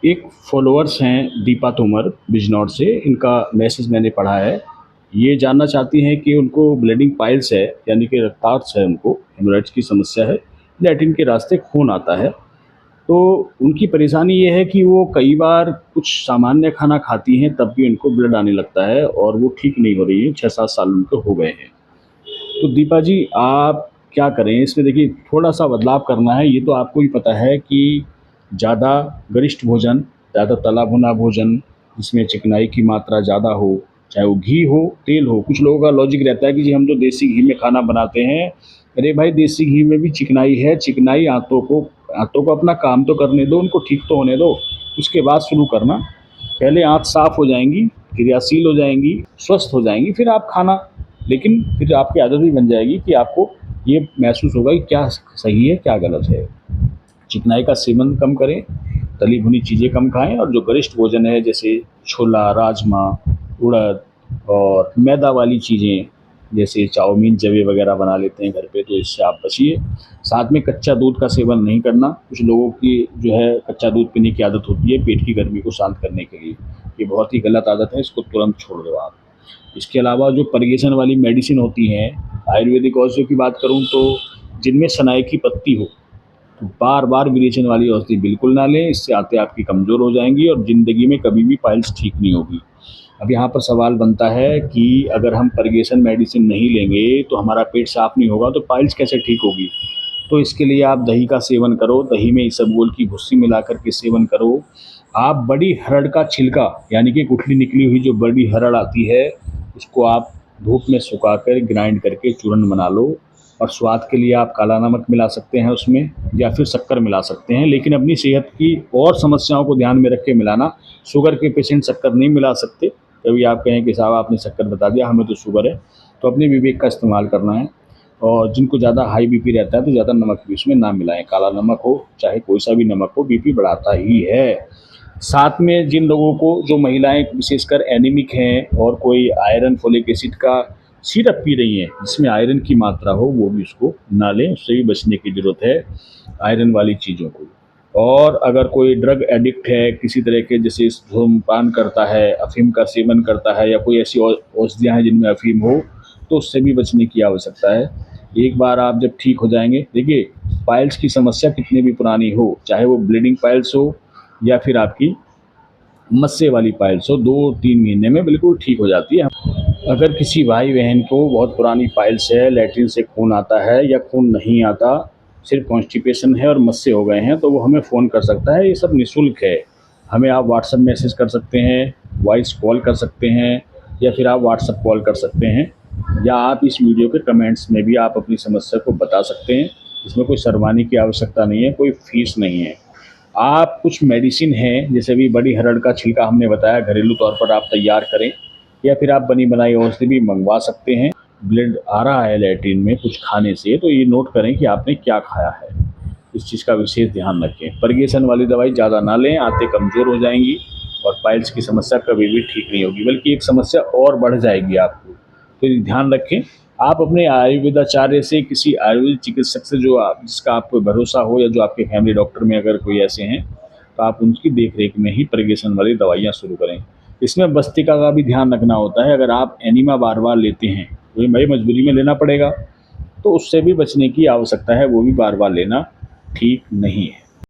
एक फॉलोअर्स हैं दीपा तोमर बिजनौर से, इनका मैसेज मैंने पढ़ा है। ये जानना चाहती हैं कि उनको ब्लीडिंग पाइल्स है, यानी कि रक्तार्थ है, उनको हेमोरेड्स की समस्या है, लैट्रिन के रास्ते खून आता है। तो उनकी परेशानी ये है कि वो कई बार कुछ सामान्य खाना खाती हैं तब भी उनको ब्लड आने लगता है और वो ठीक नहीं हो रही है, 6-7 साल उनको हो गए हैं। तो दीपा जी, आप क्या करें इसमें? देखिए, थोड़ा-सा बदलाव करना है। ये तो आपको ही पता है कि ज़्यादा गरिष्ठ भोजन, ज़्यादा तला भुना भोजन, जिसमें चिकनाई की मात्रा ज़्यादा हो, चाहे वो घी हो, तेल हो। कुछ लोगों का लॉजिक रहता है कि जी हम तो देसी घी में खाना बनाते हैं। अरे भाई, देसी घी में भी चिकनाई है। चिकनाई आंतों को अपना काम तो करने दो, उनको ठीक तो होने दो, उसके बाद शुरू करना। पहले आँत साफ़ हो जाएँगी, क्रियाशील हो जाएँगी, स्वस्थ हो जाएँगी, फिर आप खाना। लेकिन फिर आपकी आदत भी बन जाएगी कि आपको ये महसूस होगा कि क्या सही है, क्या गलत है। चिकनाई का सेवन कम करें, तली भुनी चीज़ें कम खाएँ और जो गरिष्ठ भोजन है जैसे छोला, राजमा, उड़द और मैदा वाली चीज़ें जैसे चाउमीन, जवे वगैरह बना लेते हैं घर पे, तो इससे आप बचिए। साथ में कच्चा दूध का सेवन नहीं करना। कुछ लोगों की जो है कच्चा दूध पीने की आदत होती है पेट की गर्मी को शांत करने के लिए। ये बहुत ही गलत आदत है, इसको तुरंत छोड़ दो आप। इसके अलावा जो परहेज़न वाली मेडिसिन होती हैं, आयुर्वेदिक औषधियों की बात करूँ तो जिनमें सनाई की पत्ती हो, तो बार बार विरेचन वाली औषधि बिल्कुल ना लें। इससे आंतें आपकी कमज़ोर हो जाएंगी और ज़िंदगी में कभी भी पाइल्स ठीक नहीं होगी। अब यहाँ पर सवाल बनता है कि अगर हम परहेज़न मेडिसिन नहीं लेंगे तो हमारा पेट साफ़ नहीं होगा, तो पाइल्स कैसे ठीक होगी? तो इसके लिए आप दही का सेवन करो, दही में इसबगोल की भुस्सी मिला कर के सेवन करो। आप बड़ी हरड़ का छिलका, यानी कि गुठली निकली हुई जो बड़ी हरड़ आती है, उसको आप धूप में सुखाकर ग्राइंड करके चूरन बना लो। और स्वाद के लिए आप काला नमक मिला सकते हैं उसमें, या फिर शक्कर मिला सकते हैं, लेकिन अपनी सेहत की और समस्याओं को ध्यान में रख के मिलाना। शुगर के पेशेंट शक्कर नहीं मिला सकते। कभी आप कहें कि साहब आपने शक्कर बता दिया, हमें तो शुगर है, तो अपने विवेक का इस्तेमाल करना है। और जिनको ज़्यादा हाई बीपी रहता है तो ज़्यादा नमक भी उसमें ना मिलाएं। काला नमक हो चाहे कोई सा भी नमक हो, बीपी बढ़ाता ही है। साथ में जिन लोगों को, जो महिलाएं विशेषकर एनीमिक हैं और कोई आयरन फोलिक एसिड का सिरप पी रही हैं जिसमें आयरन की मात्रा हो, वो भी उसको ना लें, उससे भी बचने की ज़रूरत है आयरन वाली चीज़ों को। और अगर कोई ड्रग एडिक्ट है किसी तरह के, जैसे धूम्रपान करता है, अफीम का सेवन करता है, या कोई ऐसी औषधियाँ हैं जिनमें अफीम हो, तो उससे भी बचने की आवश्यकता है। एक बार आप जब ठीक हो जाएंगे, देखिए, पाइल्स की समस्या कितनी भी पुरानी हो, चाहे वो ब्लीडिंग पाइल्स हो या फिर आपकी मस्से वाली पाइल्स हो, 2-3 महीने में बिल्कुल ठीक हो जाती है। अगर किसी भाई बहन को बहुत पुरानी पाइल्स है, लैट्रिन से खून आता है या खून नहीं आता, सिर्फ कॉन्स्टिपेशन है और मस्से हो गए हैं, तो वो हमें फ़ोन कर सकता है। ये सब निःशुल्क है। हमें आप व्हाट्सएप मैसेज कर सकते हैं, वॉइस कॉल कर सकते हैं, या फिर आप व्हाट्सएप कॉल कर सकते हैं, या आप इस वीडियो के कमेंट्स में भी आप अपनी समस्या को बता सकते हैं। इसमें कोई शर्माने की आवश्यकता नहीं है, कोई फ़ीस नहीं है। आप कुछ मेडिसिन हैं, जैसे अभी बड़ी हरड़ का छिलका हमने बताया, घरेलू तौर पर आप तैयार करें, या फिर आप बनी बनाई औषधि भी मंगवा सकते हैं। ब्लड आ रहा है लैट्रिन में कुछ खाने से, तो ये नोट करें कि आपने क्या खाया है। इस चीज़ का विशेष ध्यान रखें। परहेज़न वाली दवाई ज़्यादा ना लें, आंतें कमज़ोर हो जाएंगी और पाइल्स की समस्या कभी भी ठीक नहीं होगी, बल्कि एक समस्या और बढ़ जाएगी आपको। तो ये ध्यान रखें। आप अपने आयुर्वेदाचार्य से, किसी आयुर्वेदिक चिकित्सक से जो आप, जिसका आपको भरोसा हो, या जो आपके फैमिली डॉक्टर में अगर कोई ऐसे हैं, तो आप उनकी देख रेख में ही परहेज़न वाली दवाइयाँ शुरू करें। इसमें बस्तिका का भी ध्यान रखना होता है। अगर आप एनिमा बार बार लेते हैं तो ये भाई मजबूरी में लेना पड़ेगा, तो उससे भी बचने की आवश्यकता है, वो भी बार बार लेना ठीक नहीं है।